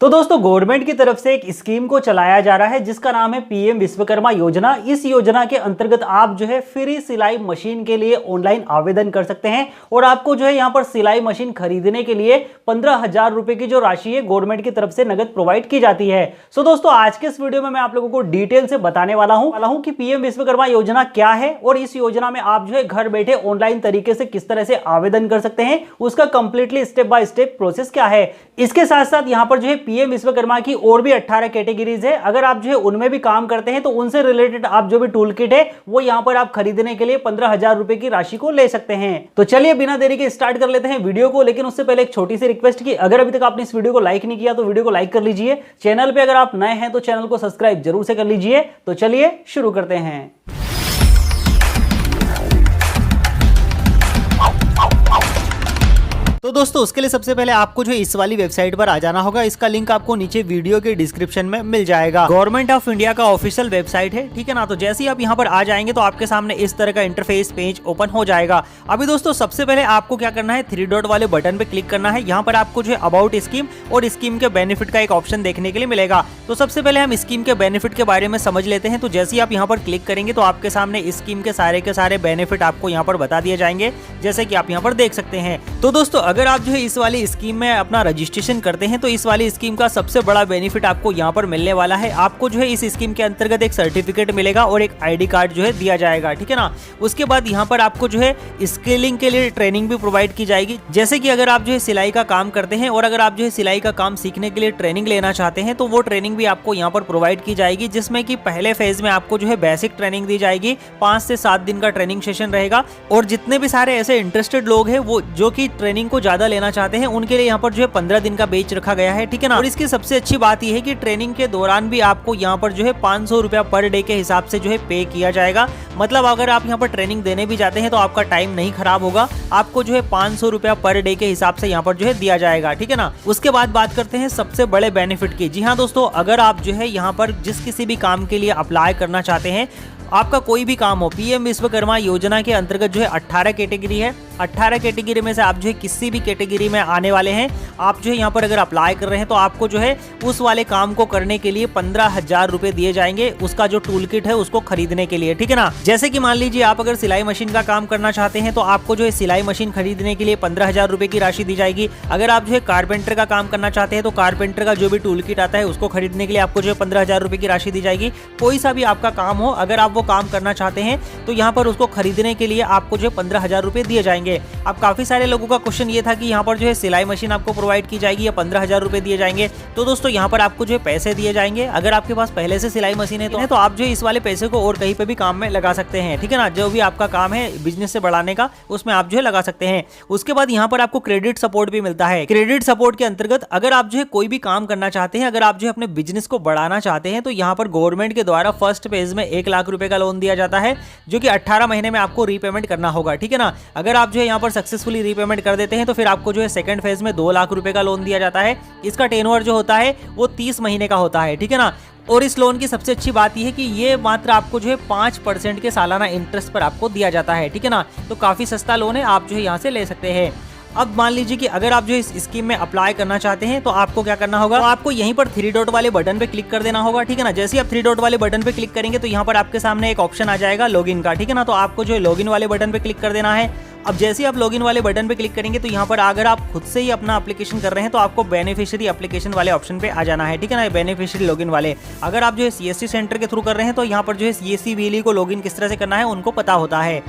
तो दोस्तों गवर्नमेंट की तरफ से एक स्कीम को चलाया जा रहा है जिसका नाम है पीएम विश्वकर्मा योजना। इस योजना के अंतर्गत आप जो है फ्री सिलाई मशीन के लिए ऑनलाइन आवेदन कर सकते हैं और आपको जो है यहाँ पर सिलाई मशीन खरीदने के लिए 15,000 रुपए की जो राशि है गवर्नमेंट की तरफ से नगद प्रोवाइड की जाती है। सो दोस्तों आज के इस वीडियो में मैं आप लोगों को डिटेल से बताने वाला हूं कि पीएम विश्वकर्मा योजना क्या है और इस योजना में आप जो है घर बैठे ऑनलाइन तरीके से किस तरह से आवेदन कर सकते हैं, उसका completely step by step process क्या है। इसके साथ साथ यहाँ पर जो है पीएम विश्वकर्मा की और भी 18 कैटेगरीज है। अगर आप जो है उनमें भी काम करते हैं तो उनसे रिलेटेड आप जो भी टूल किट है वो यहाँ पर आप खरीदने के लिए 15,000 रुपए की राशि को ले सकते हैं। तो चलिए बिना देरी के स्टार्ट कर लेते हैं वीडियो को। लेकिन उससे पहले एक छोटी सी रिक्वेस्ट की, अगर अभी तक आपने इस वीडियो को लाइक नहीं किया तो वीडियो को लाइक कर लीजिए। चैनल पे अगर आप नए हैं तो चैनल को सब्सक्राइब जरूर से कर लीजिए। तो चलिए शुरू करते हैं। तो दोस्तों उसके लिए सबसे पहले आपको जो इस वाली वेबसाइट पर आ जाना होगा। इसका लिंक आपको नीचे वीडियो के डिस्क्रिप्शन में मिल जाएगा। गवर्नमेंट ऑफ इंडिया का ऑफिशियल वेबसाइट है, ठीक है ना। तो जैसे ही आप यहाँ पर आ जाएंगे तो आपके सामने इस तरह का इंटरफेस पेज ओपन हो जाएगा। अभी दोस्तों सबसे पहले आपको क्या करना है, 3 डॉट वाले बटन पे क्लिक करना है। यहाँ पर आपको जो है अबाउट स्कीम और स्कीम के बेनिफिट का एक ऑप्शन देखने के लिए मिलेगा। तो सबसे पहले हम स्कीम के बेनिफिट के बारे में समझ लेते हैं। तो जैसे ही आप यहाँ पर क्लिक करेंगे तो आपके सामने स्कीम के सारे बेनिफिट आपको यहाँ पर बता दिए जाएंगे, जैसे कि आप यहाँ पर देख सकते हैं। तो दोस्तों अगर आप जो है इस वाली स्कीम में अपना रजिस्ट्रेशन करते हैं तो इस वाली स्कीम का सबसे बड़ा बेनिफिट आपको यहाँ पर मिलने वाला है। आपको जो है इस स्कीम के अंतर्गत एक सर्टिफिकेट मिलेगा और एक आईडी कार्ड जो है दिया जाएगा, ठीक है ना। उसके बाद यहाँ पर आपको जो है स्किलिंग के लिए ट्रेनिंग भी प्रोवाइड की जाएगी। जैसे कि अगर आप जो है सिलाई का काम करते हैं और अगर आप जो है सिलाई का काम सीखने के लिए ट्रेनिंग लेना चाहते हैं तो वो ट्रेनिंग भी आपको यहाँ पर प्रोवाइड की जाएगी, जिसमें कि पहले फेज में आपको जो है बेसिक ट्रेनिंग दी जाएगी। 5 से 7 दिन का ट्रेनिंग सेशन रहेगा और जितने भी सारे ऐसे इंटरेस्टेड लोग हैं वो जो कि ट्रेनिंग को ज्यादा लेना चाहते हैं उनके लिए यहाँ पर जो है 15 दिन का बैच रखा गया है, ठीक है ना। और इसकी सबसे अच्छी बात यह है कि ट्रेनिंग के दौरान भी आपको यहाँ पर जो है 500 रुपया पर डे के हिसाब से जो है पे किया जाएगा। मतलब अगर आप यहाँ पर ट्रेनिंग देने भी जाते हैं तो आपका टाइम नहीं खराब होगा। आपको जो है 500 रुपया पर डे के हिसाब से यहाँ पर जो है दिया जाएगा, ठीक है ना। उसके बाद बात करते हैं सबसे बड़े बेनिफिट की। जी हाँ दोस्तों, अगर आप जो है यहाँ पर जिस किसी भी काम के लिए अप्लाई करना चाहते हैं, आपका कोई भी काम हो, पीएम विश्वकर्मा योजना के अंतर्गत जो है 18 कैटेगरी है। 18 कैटेगरी में से आप जो है किसी भी कैटेगरी में आने वाले हैं, आप जो है यहाँ पर अगर अप्लाई कर रहे हैं तो आपको जो है उस वाले काम को करने के लिए 15,000 रुपए दिए जाएंगे, उसका जो टूल किट है उसको खरीदने के लिए, ठीक है ना। जैसे कि मान लीजिए आप अगर सिलाई मशीन का काम करना चाहते हैं तो आपको जो है सिलाई मशीन खरीदने के लिए 15,000 रुपए की राशि दी जाएगी। अगर आप जो है कारपेंटर का काम करना चाहते हैं तो कारपेंटर का जो भी टूल किट आता है उसको खरीदने के लिए आपको जो है 15,000 रुपए की राशि दी जाएगी। कोई सा भी आपका काम हो, अगर आप वो काम करना चाहते हैं तो यहाँ पर उसको खरीदने के लिए आपको जो है 15,000 रुपए दिए जाएंगे। अब काफी सारे लोगों का क्वेश्चन ये था कि यहाँ पर जो है सिलाई मशीन आपको प्रोवाइड की जाएगी या 15,000 रुपए दिए जाएंगे। तो दोस्तों यहाँ पर आपको जो है पैसे दिए जाएंगे। अगर आपके पास पहले से सिलाई मशीन है तो आप जो है इस वाले पैसे को और कहीं पे भी काम में लगा सकते हैं, ठीक है ना। जो भी आपका काम है बिजनेस से बढ़ाने का, उसमें आप जो है लगा सकते हैं। उसके बाद यहाँ पर आपको क्रेडिट सपोर्ट भी मिलता है। क्रेडिट सपोर्ट के अंतर्गत अगर आप जो है कोई भी काम करना चाहते हैं, अगर आप जो है अपने बिजनेस को बढ़ाना चाहते हैं तो यहाँ पर गवर्नमेंट के द्वारा फर्स्ट फेज में 1 लाख रुपए का लोन दिया जाता है, जो कि 18 महीने में आपको रीपेमेंट करना होगा, ठीक है ना। अगर आप जो है यहाँ पर सक्सेसफुली रीपेमेंट कर देते हैं तो फिर आपको जो है सेकंड फेज में 2 लाख रुपए का लोन दिया जाता है। इसका टेन्योर जो होता है वो 30 महीने का होता है, ठीक है ना। और इस लोन की सबसे अच्छी बात यह है कि ये मात्र आपको जो है 5% के सालाना इंटरेस्ट पर आपको दिया जाता है, ठीक है ना। तो काफी सस्ता लोन है, आप जो है यहाँ से ले सकते हैं। अब मान लीजिए कि अगर आप जो इस स्कीम में अप्लाई करना चाहते हैं तो आपको क्या करना होगा, तो आपको यहीं पर 3 डॉट वाले बटन पे क्लिक कर देना होगा, ठीक है ना। जैसे ही आप 3 डॉट वाले बटन पे क्लिक करेंगे तो यहाँ पर आपके सामने एक ऑप्शन आ जाएगा लॉगिन का, ठीक है ना। तो आपको जो है लॉगिन वाले बटन पे क्लिक कर देना है। अब जैसे ही आप लॉगिन वाले बटन पे क्लिक करेंगे तो यहाँ पर अगर आप खुद से ही अपना एप्लीकेशन कर रहे हैं तो आपको बेनिफिशियरी एप्लीकेशन वाले ऑप्शन पे आ जाना है, ठीक है ना। बेनिफिशियरी लॉगिन वाले, अगर आप जो है सीएससी सेंटर के थ्रू कर रहे हैं तो यहाँ पर जो है सीएससी बीएलई को लॉगिन किस तरह से करना है उनको पता होता है।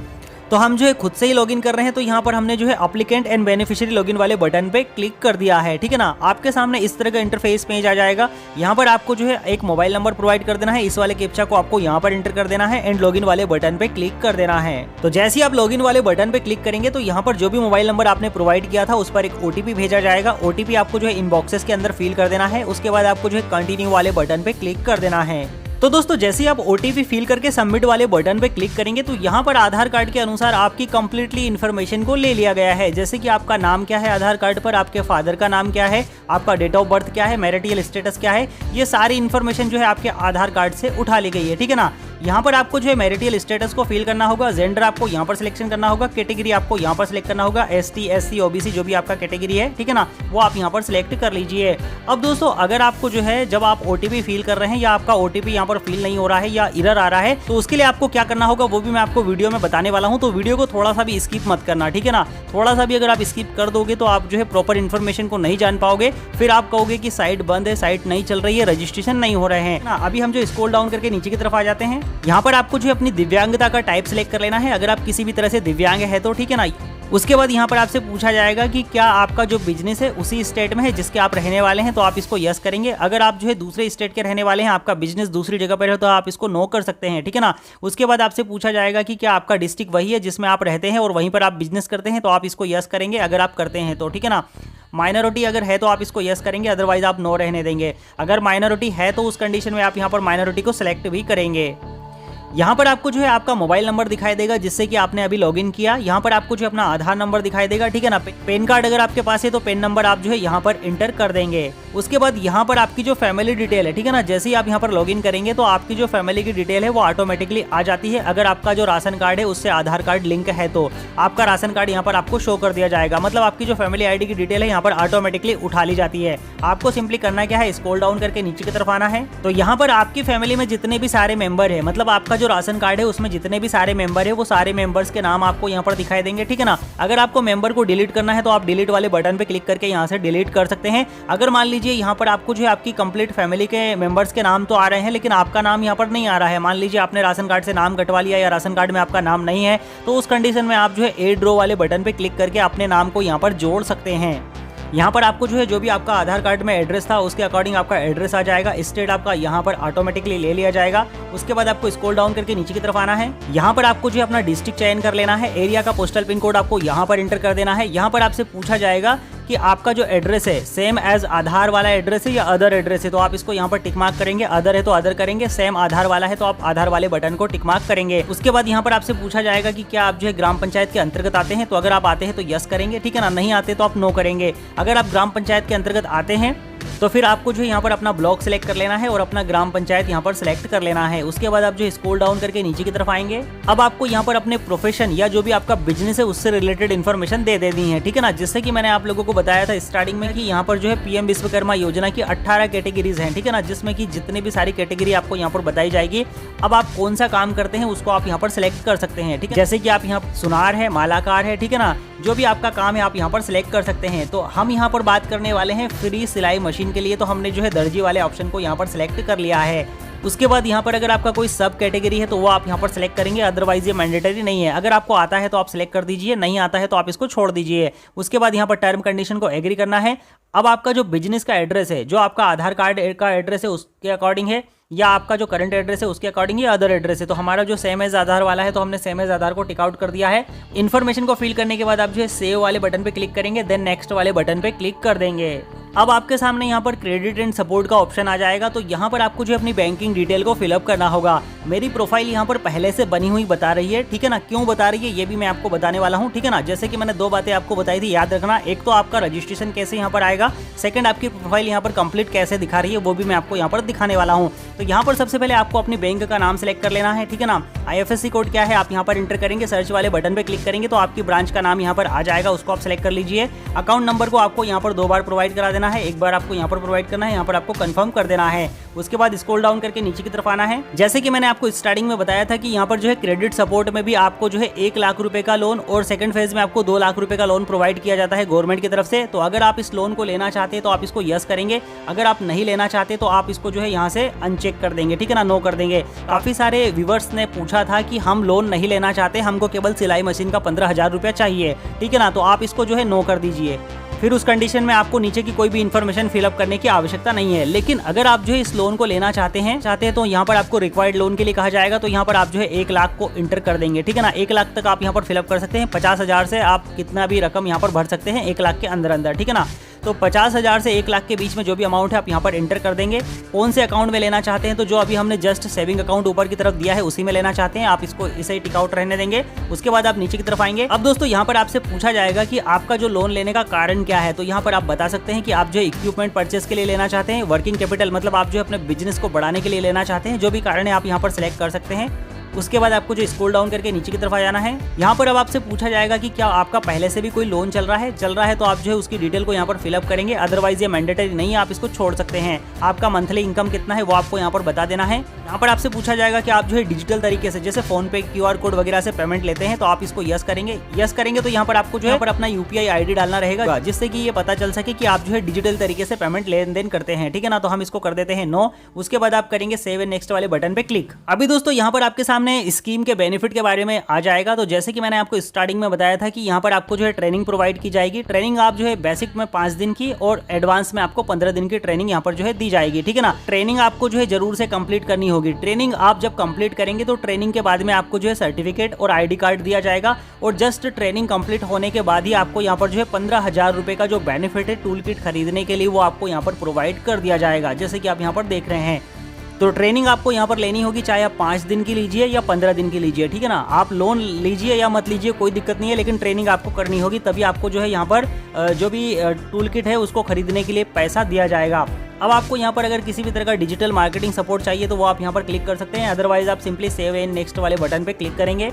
तो हम जो है खुद से ही लॉगिन कर रहे हैं तो यहाँ पर हमने जो है एप्लीकेंट एंड बेनिफिशियरी लॉगिन वाले बटन पे क्लिक कर दिया है, ठीक है ना। आपके सामने इस तरह का इंटरफेस पेज आ जाएगा। यहाँ पर आपको जो है एक मोबाइल नंबर प्रोवाइड कर देना है, इस वाले कैप्चा को आपको यहाँ पर एंटर कर देना है एंड लॉगिन वाले बटन पे क्लिक कर देना है। तो जैसे ही आप लॉगिन वाले बटन पे क्लिक करेंगे तो यहाँ पर जो भी मोबाइल नंबर आपने प्रोवाइड किया था उस पर एक ओटीपी भेजा जाएगा। ओटीपी आपको जो है इनबॉक्सेस के अंदर फिल कर देना है। उसके बाद आपको जो है कंटिन्यू वाले बटन पे क्लिक कर देना है। तो दोस्तों जैसे ही आप ओटीपी फिल करके सबमिट वाले बटन पे क्लिक करेंगे तो यहाँ पर आधार कार्ड के अनुसार आपकी कंप्लीटली इन्फॉर्मेशन को ले लिया गया है। जैसे कि आपका नाम क्या है आधार कार्ड पर, आपके फादर का नाम क्या है, आपका डेट ऑफ बर्थ क्या है, मैरिटल स्टेटस क्या है, ये सारी इन्फॉर्मेशन जो है आपके आधार कार्ड से उठा ली गई है, ठीक है ना। यहाँ पर आपको जो है मैरिटल स्टेटस को फिल करना होगा, जेंडर आपको यहाँ पर सिलेक्शन करना होगा, कैटेगरी आपको यहाँ पर सिलेक्ट करना होगा, ST SC OBC जो भी आपका कैटेगरी है, ठीक है ना, वो आप यहाँ पर सिलेक्ट कर लीजिए। अब दोस्तों अगर आपको जो है जब आप OTP फिल कर रहे हैं या आपका OTP यहाँ पर फिल नहीं हो रहा है या एरर आ रहा है, तो उसके लिए आपको क्या करना होगा वो भी मैं आपको वीडियो में बताने वाला हूँ। तो वीडियो को थोड़ा सा भी स्किप मत करना, ठीक है ना। थोड़ा सा भी अगर आप स्किप कर दोगे तो आप जो है प्रॉपर इन्फॉर्मेशन को नहीं जान पाओगे, फिर आप कहोगे कि साइट बंद है, साइट नहीं चल रही है, रजिस्ट्रेशन नहीं हो रहे हैं ना। अभी हम जो स्क्रॉल डाउन करके नीचे की तरफ आ जाते हैं, यहाँ पर आपको जो अपनी दिव्यांगता का टाइप सिलेक्ट कर लेना है, अगर आप किसी भी तरह से दिव्यांग है तो, ठीक है ना। उसके बाद यहाँ पर आपसे पूछा जाएगा कि क्या आपका जो बिजनेस है उसी स्टेट में है जिसके आप रहने वाले हैं, तो आप इसको यस करेंगे। अगर आप जो है दूसरे स्टेट के रहने वाले हैं, आपका बिजनेस दूसरी जगह पर है, तो आप इसको नो कर सकते हैं, ठीक है ना। उसके बाद आपसे पूछा जाएगा कि क्या आपका डिस्ट्रिक्ट वही है जिसमें आप रहते हैं और वहीं पर आप बिजनेस करते हैं, तो आप इसको यस करेंगे अगर आप करते हैं तो, ठीक है ना। माइनॉरिटी अगर है तो आप इसको यस करेंगे, अदरवाइज आप नो रहने देंगे। अगर माइनॉरिटी है तो उस कंडीशन में आप यहाँ पर माइनॉरिटी को सिलेक्ट भी करेंगे। यहाँ पर आपको जो है आपका मोबाइल नंबर दिखाई देगा जिससे कि आपने अभी लॉगिन किया। यहाँ पर आपको जो अपना आधार नंबर दिखाई देगा, ठीक है ना। पैन कार्ड अगर आपके पास है तो पैन नंबर आप जो है यहाँ पर इंटर कर देंगे। उसके बाद यहाँ पर आपकी जो फैमिली डिटेल है, ठीक है ना, जैसे ही आप यहाँ पर लॉगिन करेंगे तो आपकी जो फैमिली की डिटेल है वो ऑटोमेटिकली आ जाती है। अगर आपका जो राशन कार्ड है उससे आधार कार्ड लिंक है तो आपका राशन कार्ड यहाँ पर आपको शो कर दिया जाएगा, मतलब आपकी जो फैमिली ID की डिटेल है यहाँ पर ऑटोमेटिकली उठा ली जाती है। आपको सिंपली करना क्या है, स्क्रॉल डाउन करके नीचे की तरफ आना है। तो यहाँ पर आपकी फैमिली में जितने भी सारे मेंबर है, मतलब आपका जो राशन कार्ड है उसमें जितने भी सारे मेंबर है वो सारे मेंबर्स के नाम आपको यहाँ पर दिखाई देंगे, ठीक है ना। अगर आपको मेंबर को डिलीट करना है तो आप डिलीट वाले बटन पे क्लिक करके यहाँ से डिलीट कर सकते हैं। अगर मान लीजिए यहाँ पर आपको जो है आपकी कंप्लीट फैमिली के मेंबर्स के नाम तो आ रहे हैं लेकिन आपका नाम यहाँ पर नहीं आ रहा है, मान लीजिए आपने राशन कार्ड से नाम कटवा लिया या राशन कार्ड में आपका नाम नहीं है, तो उस कंडीशन में आप जो है एड रो वाले बटन पे क्लिक करके अपने नाम को यहाँ पर जोड़ सकते हैं। यहाँ पर आपको जो है जो भी आपका आधार कार्ड में एड्रेस था उसके अकॉर्डिंग आपका एड्रेस आ जाएगा, स्टेट आपका यहाँ पर ऑटोमेटिकली ले लिया जाएगा। उसके बाद आपको स्क्रॉल डाउन करके नीचे की तरफ आना है। यहाँ पर आपको जो है अपना डिस्ट्रिक्ट चयन कर लेना है, एरिया का पोस्टल पिन कोड आपको यहाँ पर एंटर कर देना है। यहाँ पर आपसे पूछा जाएगा कि आपका जो एड्रेस है सेम एज आधार वाला एड्रेस है या अदर एड्रेस है, तो आप इसको यहाँ पर टिक मार्क करेंगे। अदर है तो अदर करेंगे, सेम आधार वाला है तो आप आधार वाले बटन को टिक मार्क करेंगे। उसके बाद यहाँ पर आपसे पूछा जाएगा कि क्या आप जो है ग्राम पंचायत के अंतर्गत आते हैं, तो अगर आप आते हैं तो यस करेंगे, ठीक है ना। नहीं आते तो आप नो करेंगे। अगर आप ग्राम पंचायत के अंतर्गत आते हैं तो फिर आपको जो है यहाँ पर अपना ब्लॉक सिलेक्ट कर लेना है और अपना ग्राम पंचायत यहाँ पर सिलेक्ट कर लेना है। उसके बाद आप जो स्क्रॉल डाउन करके नीचे की तरफ आएंगे। अब आपको यहाँ पर अपने प्रोफेशन या जो भी आपका बिजनेस है उससे रिलेटेड इन्फॉर्मेशन दे देनी है, ठीक है ना। जिससे कि मैंने आप लोगों को बताया था स्टार्टिंग में कि यहाँ पर जो है PM विश्वकर्मा योजना की 18 कैटेगरीज हैं, ठीक है ना, जिसमें कि जितनी भी सारी कैटेगरी आपको यहाँ पर बताई जाएगी। अब आप कौन सा काम करते हैं उसको आप यहाँ पर सिलेक्ट कर सकते हैं, ठीक है। जैसे कि आप यहाँ सुनार है, मालाकार है, ठीक है ना, जो भी आपका काम है आप यहाँ पर सिलेक्ट कर सकते हैं। तो हम यहाँ पर बात करने वाले हैं फ्री सिलाई मशीन के लिए, तो हमने जो है दर्जी वाले ऑप्शन को यहाँ पर सिलेक्ट कर लिया है। उसके बाद यहाँ पर अगर आपका कोई सब कैटेगरी है तो वो आप यहाँ पर सिलेक्ट करेंगे, अदरवाइज ये मैंडेटरी नहीं है। अगर आपको आता है तो आप सिलेक्ट कर दीजिए, नहीं आता है तो आप इसको छोड़ दीजिए। उसके बाद यहाँ पर टर्म कंडीशन को एग्री करना है। अब आपका जो बिजनेस का एड्रेस है, जो आपका आधार कार्ड का एड्रेस है उसके अकॉर्डिंग है या आपका जो करंट एड्रेस है उसके अकॉर्डिंग या अदर एड्रेस है, तो हमारा जो सेम एज आधार वाला है तो हमने सेम एज आधार को टिक आउट कर दिया है। इन्फॉर्मेशन को फिल करने के बाद आप जो है सेव वाले बटन पे क्लिक करेंगे, देन नेक्स्ट वाले बटन पे क्लिक कर देंगे। अब आपके सामने यहाँ पर क्रेडिट एंड सपोर्ट का ऑप्शन आ जाएगा। तो यहाँ पर आपको जो अपनी बैंकिंग डिटेल को फिलअप करना होगा। मेरी प्रोफाइल यहाँ पर पहले से बनी हुई बता रही है, ठीक है ना। क्यों बता रही है ये भी मैं आपको बताने वाला हूँ, ठीक है ना। जैसे कि मैंने 2 बातें आपको बताई थी, याद रखना। एक तो आपका रजिस्ट्रेशन कैसे यहाँ पर आएगा, सेकंड आपकी प्रोफाइल यहाँ पर कंप्लीट कैसे दिखा रही है वो भी मैं आपको यहाँ पर दिखाने वाला हूँ। तो यहाँ पर सबसे पहले आपको अपनी बैंक का नाम सेलेक्ट कर लेना है, ठीक है ना। IFSC कोड क्या है आप यहाँ पर एंटर करेंगे, सर्च वाले बटन पे क्लिक करेंगे तो आपकी ब्रांच का नाम यहाँ पर आ जाएगा, उसको आप सेलेक्ट कर लीजिए। अकाउंट नंबर को आपको यहाँ पर 2 बार प्रोवाइड करा देना है, एक बार आपको यहाँ पर प्रोवाइड करना है, यहाँ पर आपको कंफर्म कर देना है। उसके बाद स्क्रॉल डाउन करके नीचे की तरफ आना है। जैसे कि मैंने आपको स्टार्टिंग में बताया था कि यहाँ पर जो है क्रेडिट सपोर्ट में भी आपको जो है 1 लाख रुपए का लोन और सेकंड फेज में आपको 2 लाख रुपए का लोन प्रोवाइड किया जाता है गवर्नमेंट की तरफ से। तो अगर आप इस लोन को लेना चाहते हैं तो आप इसको यस करेंगे, अगर आप नहीं लेना चाहते तो आप इसको जो है यहाँ से अनचेक कर देंगे, ठीक है ना, नो कर देंगे। काफी सारे व्यूवर्स ने पूछा था कि हम लोन नहीं लेना चाहते, हमको केवल सिलाई मशीन का 15,000 रुपया चाहिए, ठीक है ना, तो आप इसको जो है नो कर दीजिए। फिर उस कंडीशन में आपको नीचे की कोई भी इन्फॉर्मेशन फिलअप करने की आवश्यकता नहीं है। लेकिन अगर आप जो है इस लोन को लेना चाहते हैं तो यहाँ पर आपको रिक्वायर्ड लोन के लिए कहा जाएगा, तो यहाँ पर आप जो है 1 लाख को इंटर कर देंगे, ठीक है ना। 1 लाख तक आप यहाँ पर फिलअप कर सकते हैं, 50,000 से आप कितना भी रकम यहाँ पर भर सकते हैं 1 लाख के अंदर अंदर, ठीक है ना। तो 50,000 से 1 लाख के बीच में जो भी अमाउंट है आप यहाँ पर एंटर कर देंगे। कौन से अकाउंट में लेना चाहते हैं, तो जो अभी हमने जस्ट सेविंग अकाउंट ऊपर की तरफ दिया है उसी में लेना चाहते हैं, आप इसको इसे ही टिक आउट रहने देंगे। उसके बाद आप नीचे की तरफ आएंगे। अब दोस्तों यहाँ पर आपसे पूछा जाएगा कि आपका जो लोन लेने का कारण क्या है, तो यहाँ पर आप बता सकते हैं कि आप जो इक्विपमेंट परचेस के लिए लेना चाहते हैं, वर्किंग कैपिटल मतलब आप जो अपने बिजनेस को बढ़ाने के लिए लेना चाहते हैं, जो भी कारण है आप यहाँ पर सिलेक्ट कर सकते हैं। उसके बाद आपको जो स्क्रॉल डाउन करके नीचे की तरफ आ जाना है। यहाँ पर अब आपसे पूछा जाएगा कि क्या आपका पहले से भी कोई लोन चल रहा है तो आप जो है उसकी डिटेल को यहाँ पर फिलअप करेंगे, अदरवाइज ये मैंडेटरी नहीं है, आप इसको छोड़ सकते हैं। आपका मंथली इनकम कितना है वो आपको यहाँ पर बता देना है। यहाँ पर आपसे पूछा जाएगा कि आप जो है डिजिटल तरीके से जैसे फोन पे QR कोड वगैरह से पेमेंट लेते हैं, तो आप इसको यस करेंगे। यस करेंगे तो यहाँ पर आपको जो है अपना UPI ID डालना रहेगा, जिससे कि ये पता चल सके कि आप जो है डिजिटल तरीके से पेमेंट लेन देन करते हैं, ठीक है ना। तो हम इसको कर देते हैं नो। उसके बाद आप करेंगे सेव एंड नेक्स्ट वाले बटन पे क्लिक। अभी दोस्तों यहाँ पर आपके सामने स्कीम के बेनिफिट के बारे में आ जाएगा। तो जैसे कि मैंने आपको स्टार्टिंग में बताया था कि यहाँ पर आपको जो है ट्रेनिंग प्रोवाइड की जाएगी। ट्रेनिंग आप जो है बेसिक में 5 दिन की और एडवांस में आपको 15 दिन की ट्रेनिंग यहाँ पर जो है दी जाएगी, ठीक है ना। ट्रेनिंग आपको जो है जरूर से कंप्लीट करनी होगी। ट्रेनिंग आप जब कंप्लीट करेंगे तो ट्रेनिंग के बाद में आपको जो है सर्टिफिकेट और ID कार्ड दिया जाएगा, और जस्ट ट्रेनिंग कंप्लीट होने के बाद ही आपको यहाँ पर जो है 15,000 रुपए का जो बेनिफिट है टूल किट खरीदने के लिए वो आपको यहाँ पर प्रोवाइड कर दिया जाएगा, जैसे कि आप यहाँ पर देख रहे हैं। तो ट्रेनिंग आपको यहाँ पर लेनी होगी, चाहे आप 5 दिन की लीजिए या 15 दिन की लीजिए, ठीक है ना। आप लोन लीजिए या मत लीजिए कोई दिक्कत नहीं है, लेकिन ट्रेनिंग आपको करनी होगी, तभी आपको जो है यहाँ पर जो भी टूल किट है उसको खरीदने के लिए पैसा दिया जाएगा। अब आपको यहाँ पर अगर किसी भी तरह का डिजिटल मार्केटिंग सपोर्ट चाहिए तो वो आप यहाँ पर क्लिक कर सकते हैं, अदरवाइज आप सिंपली सेव एंड नेक्स्ट वाले बटन पे क्लिक करेंगे।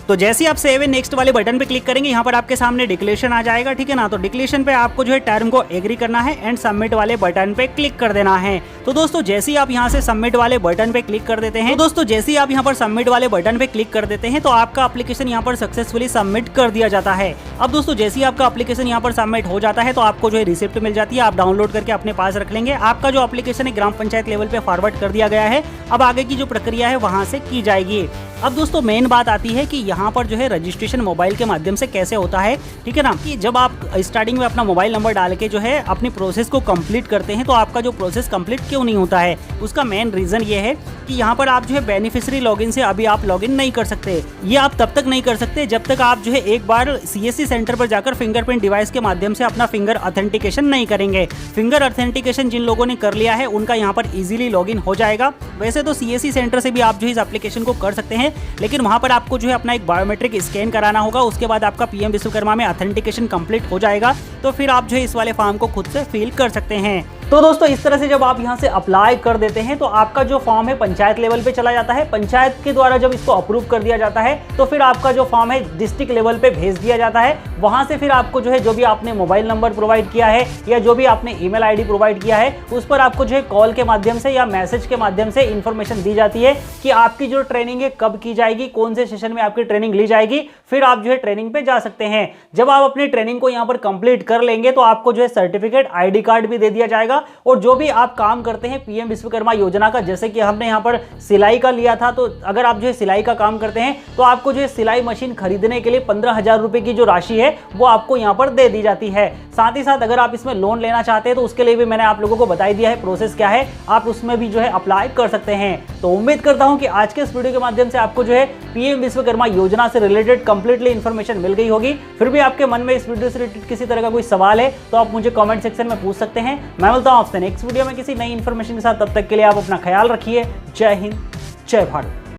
तो जैसे ही आप सेव एंड नेक्स्ट वाले बटन पे क्लिक करेंगे यहाँ पर आपके सामने डिक्लेरेशन आ जाएगा, ठीक है ना। तो डिक्लेरेशन पे आपको जो है टर्म को एग्री करना है एंड सबमिट वाले बटन पे क्लिक कर देना है। तो दोस्तों जैसे ही आप यहाँ से सबमिट वाले बटन पे क्लिक कर देते हैं, तो दोस्तों जैसे ही आप यहाँ पर सबमिट वाले बटन पे क्लिक कर देते हैं तो आपका एप्लीकेशन यहाँ पर सक्सेसफुली सबमिट कर दिया जाता है। अब दोस्तों जैसे ही आपका एप्लीकेशन यहाँ पर सबमिट हो जाता है तो आपको जो है रिसिप्ट मिल जाती है, आप डाउनलोड करके अपने पास रख लेंगे। आपका जो एप्लीकेशन है ग्राम पंचायत लेवल पे फॉरवर्ड कर दिया गया है। अब आगे की जो प्रक्रिया है वहां से की जाएगी। अब दोस्तों मेन बात आती है कि यहाँ पर जो है रजिस्ट्रेशन मोबाइल के माध्यम से कैसे होता है, ठीक है ना। कि जब आप स्टार्टिंग में अपना मोबाइल नंबर डाल के जो है अपनी प्रोसेस को कंप्लीट करते हैं तो आपका जो प्रोसेस कंप्लीट क्यों नहीं होता है, उसका मेन रीजन ये है कि यहाँ पर आप जो है बेनिफिशियरी लॉगिन से अभी आप लॉगिन नहीं कर सकते। ये आप तब तक नहीं कर सकते जब तक आप जो है एक बार CSC सेंटर पर जाकर फिंगरप्रिंट डिवाइस के माध्यम से अपना फिंगर ऑथेंटिकेशन नहीं करेंगे। फिंगर ऑथेंटिकेशन जिन लोगों ने कर लिया है उनका यहाँ पर इजीली लॉगिन हो जाएगा। वैसे तो CSC सेंटर से भी आप जो इस एप्लीकेशन को कर सकते हैं, लेकिन वहां पर आपको जो है अपना एक बायोमेट्रिक स्कैन कराना होगा। उसके बाद आपका PM विश्वकर्मा में ऑथेंटिकेशन कंप्लीट हो जाएगा, तो फिर आप जो है इस वाले फॉर्म को खुद से फिल कर सकते हैं। तो दोस्तों इस तरह से जब आप यहां से अप्लाई कर देते हैं तो आपका जो फॉर्म है पंचायत लेवल पे चला जाता है। पंचायत के द्वारा जब इसको अप्रूव कर दिया जाता है तो फिर आपका जो फॉर्म है डिस्ट्रिक्ट लेवल पे भेज दिया जाता है। वहां से फिर आपको जो है जो भी आपने मोबाइल नंबर प्रोवाइड किया है या जो भी आपने ईमेल ID प्रोवाइड किया है उस पर आपको जो है कॉल के माध्यम से या मैसेज के माध्यम से इंफॉर्मेशन दी जाती है कि आपकी जो ट्रेनिंग है कब की जाएगी, कौन से सेशन में आपकी ट्रेनिंग ली जाएगी। फिर आप जो है ट्रेनिंग पे जा सकते हैं। जब आप अपनी ट्रेनिंग को यहाँ पर कंप्लीट कर लेंगे तो आपको जो है सर्टिफिकेट ID कार्ड भी दे दिया जाएगा। और जो भी आप काम करते हैं PM विश्वकर्मा योजना का, जैसे कि हमने यहाँ पर सिलाई का लिया था, तो अगर आप जो है सिलाई का काम करते हैं तो आपको जो है सिलाई मशीन खरीदने के लिए 15,000 रुपए की जो राशि है वो आपको यहाँ पर दे दी जाती है। साथ ही साथ अगर आप इसमें लोन लेना चाहते हैं तो उसके लिए भी मैंने आप लोगों को बता दिया है प्रोसेस क्या है, आप उसमें भी जो है अप्लाई कर सकते हैं। तो उम्मीद करता हूं कि आज के इस वीडियो के माध्यम से आपको जो है PM विश्वकर्मा योजना से रिलेटेड कंप्लीटली इन्फॉर्मेशन मिल गई होगी। फिर भी आपके मन में इस वीडियो से रिलेटेड किसी तरह का कोई सवाल है तो आप मुझे कमेंट सेक्शन में पूछ सकते हैं। मैं मिलता हूं आपसे नेक्स्ट वीडियो में किसी नई इन्फॉर्मेशन के साथ। तब तक के लिए आप अपना ख्याल रखिए। जय हिंद, जय भारत।